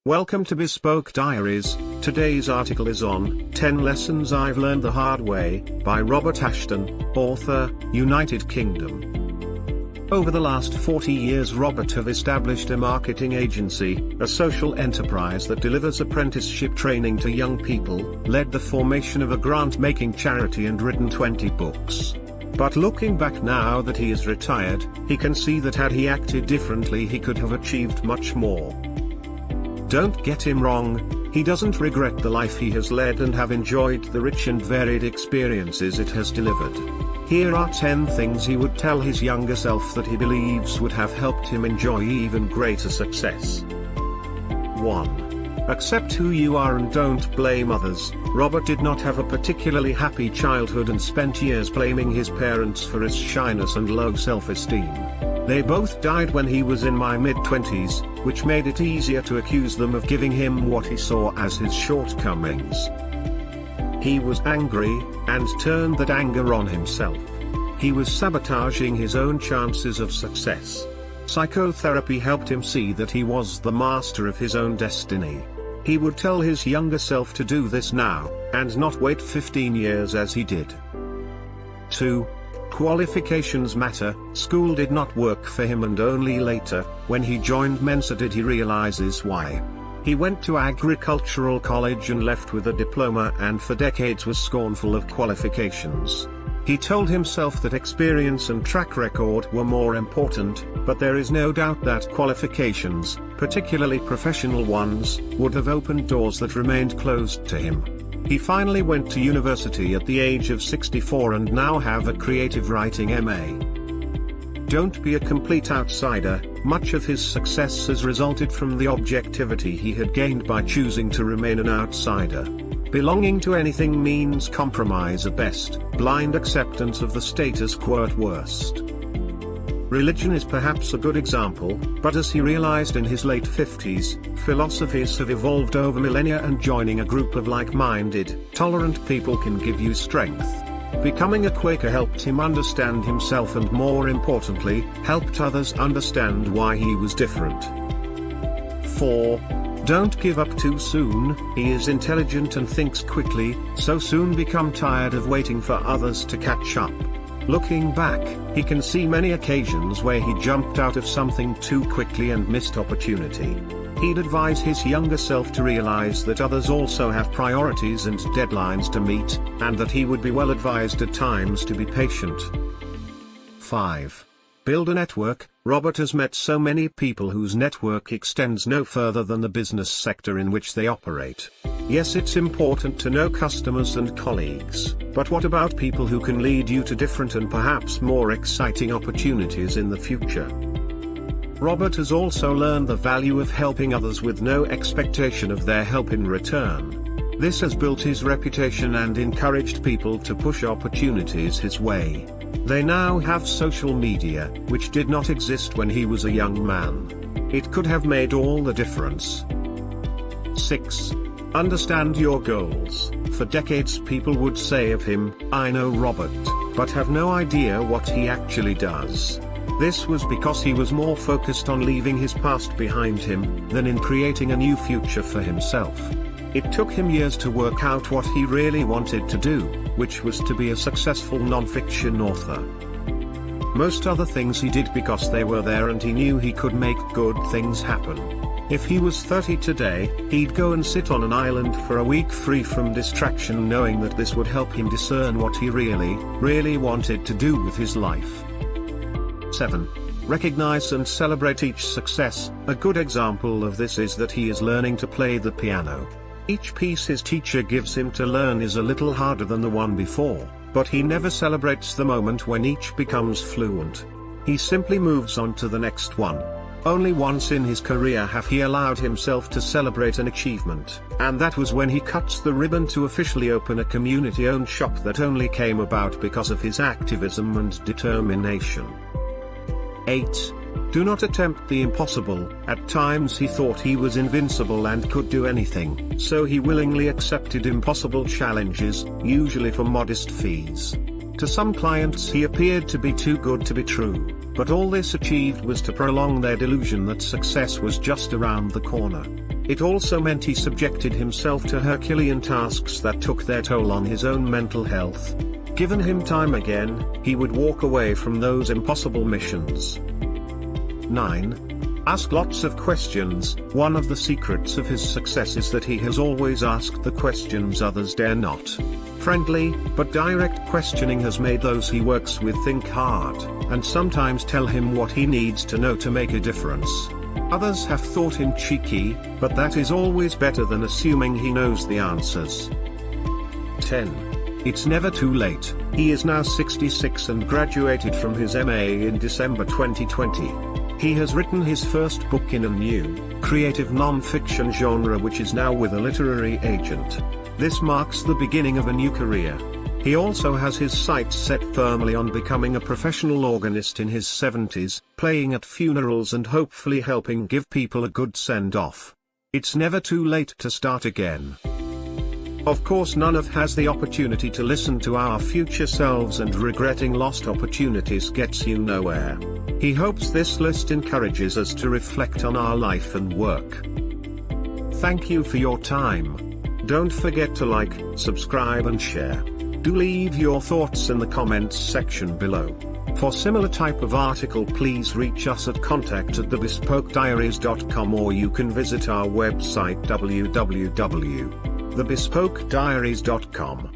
Welcome to Bespoke Diaries. Today's article is on 10 Lessons I've Learned the Hard Way by Robert Ashton, author, United Kingdom. Over the last 40 years, Robert have established a marketing agency, a social enterprise that delivers apprenticeship training to young people, led the formation of a grant-making charity and written 20 books. But looking back now that he is retired, he can see that had he acted differently he could have achieved much more. Don't get him wrong, he doesn't regret the life he has led and have enjoyed the rich and varied experiences it has delivered. Here are 10 things he would tell his younger self that he believes would have helped him enjoy even greater success. 1. Accept who you are and don't blame others. Robert did not have a particularly happy childhood and spent years blaming his parents for his shyness and low self-esteem. They both died when he was in my mid-20s, which made it easier to accuse them of giving him what he saw as his shortcomings. He was angry, and turned that anger on himself. He was sabotaging his own chances of success. Psychotherapy helped him see that he was the master of his own destiny. He would tell his younger self to do this now, and not wait 15 years as he did. 2. Qualifications matter. School did not work for him, and only later, when he joined Mensa, did he realizes why. He went to agricultural college and left with a diploma, and for decades was scornful of qualifications. He told himself that experience and track record were more important, but there is no doubt that qualifications, particularly professional ones, would have opened doors that remained closed to him. He finally went to university at the age of 64 and now have a creative writing MA. Don't be a complete outsider. Much of his success has resulted from the objectivity he had gained by choosing to remain an outsider. Belonging to anything means compromise at best, blind acceptance of the status quo at worst. Religion is perhaps a good example, but as he realized in his late 50s, philosophies have evolved over millennia, and joining a group of like-minded, tolerant people can give you strength. Becoming a Quaker helped him understand himself and, more importantly, helped others understand why he was different. 4. Don't give up too soon. He is intelligent and thinks quickly, so soon become tired of waiting for others to catch up. Looking back, he can see many occasions where he jumped out of something too quickly and missed opportunity. He'd advise his younger self to realize that others also have priorities and deadlines to meet, and that he would be well advised at times to be patient. 5. Build a network. Robert has met so many people whose network extends no further than the business sector in which they operate. Yes, it's important to know customers and colleagues, but what about people who can lead you to different and perhaps more exciting opportunities in the future? Robert has also learned the value of helping others with no expectation of their help in return. This has built his reputation and encouraged people to push opportunities his way. They now have social media, which did not exist when he was a young man. It could have made all the difference. 6. Understand your goals. For decades people would say of him, "I know Robert," but have no idea what he actually does. This was because he was more focused on leaving his past behind him, than in creating a new future for himself. It took him years to work out what he really wanted to do, which was to be a successful non-fiction author. Most other things he did because they were there and he knew he could make good things happen. If he was 30 today, he'd go and sit on an island for a week free from distraction, knowing that this would help him discern what he really wanted to do with his life. 7. Recognize and celebrate each success. A good example of this is that he is learning to play the piano. Each piece his teacher gives him to learn is a little harder than the one before, but he never celebrates the moment when each becomes fluent. He simply moves on to the next one. Only once in his career have he allowed himself to celebrate an achievement, and that was when he cuts the ribbon to officially open a community-owned shop that only came about because of his activism and determination. 8. Do not attempt the impossible. At times he thought he was invincible and could do anything, so he willingly accepted impossible challenges, usually for modest fees. To some clients he appeared to be too good to be true, but all this achieved was to prolong their delusion that success was just around the corner. It also meant he subjected himself to Herculean tasks that took their toll on his own mental health. Given him time again, he would walk away from those impossible missions. 9. Ask lots of questions. One of the secrets of his success is that he has always asked the questions others dare not. Friendly, but direct questioning has made those he works with think hard, and sometimes tell him what he needs to know to make a difference. Others have thought him cheeky, but that is always better than assuming he knows the answers. 10. It's never too late. He is now 66 and graduated from his MA in December 2020. He has written his first book in a new, creative non-fiction genre which is now with a literary agent. This marks the beginning of a new career. He also has his sights set firmly on becoming a professional organist in his 70s, playing at funerals and hopefully helping give people a good send-off. It's never too late to start again. Of course, none of us has the opportunity to listen to our future selves, and regretting lost opportunities gets you nowhere. He hopes this list encourages us to reflect on our life and work. Thank you for your time. Don't forget to like, subscribe and share. Do leave your thoughts in the comments section below. For similar type of article, please reach us at contact@thebespokediaries.com, or you can visit our website www.thebespokediaries.com.